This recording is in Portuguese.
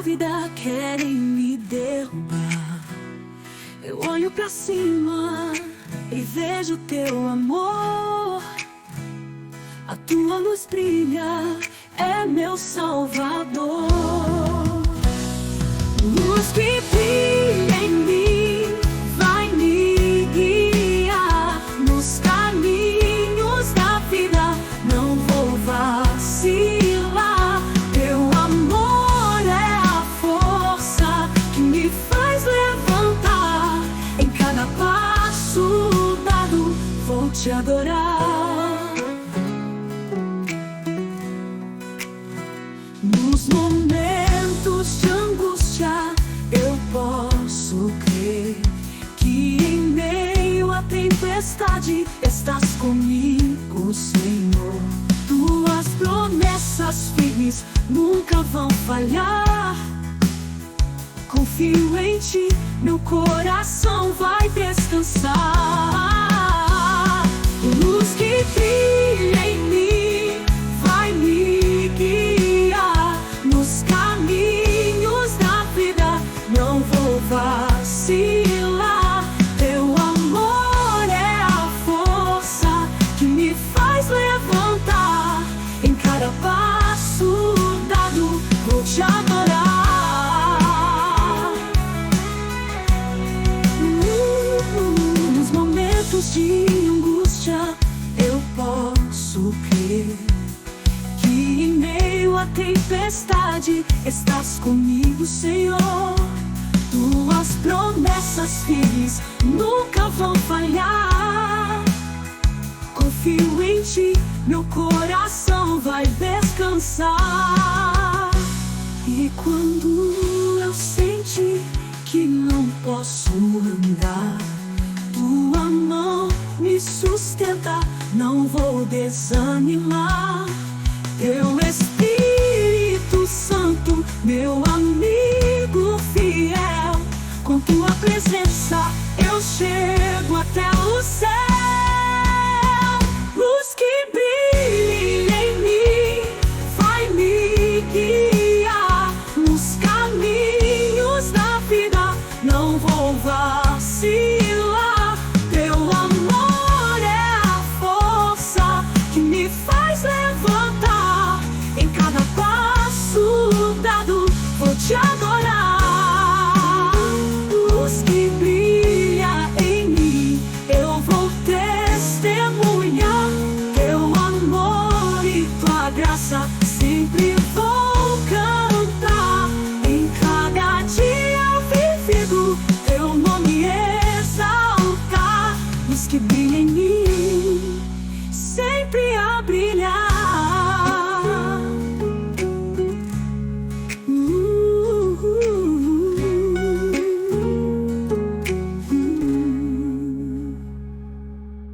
dúvida querem me derrubar. Eu olho pra cima e vejo teu amor. A tua luz brilha, é meu Salvador. Luz que brilha em mim, vai me guiar nos caminhos da vida. Não vou vacilar. Teu amor é a força que me faz levantar. Em cada passo dado, vou te adorar. Nos momentos de angústia, eu posso crer que em meio à tempestade estás comigo, Senhor. Tuas promessas firmes nunca vão falhar. Confio em ti, meu coração vai descansar. Luz que brilha em mim, vai me guiar nos caminhos da vida. Não vou vacilar. Teu amor é a força que me faz levantar. Em cada passo dado, vou te adorar. Nos momentos de angústia, eu posso crer que em meio à tempestade estás comigo, Senhor. Tuas promessas firmes nunca vão falhar. Confio em ti, meu coração vai descansar. E quando eu senti que não posso andar, tua mão me sustenta, não vou desanimar. Teu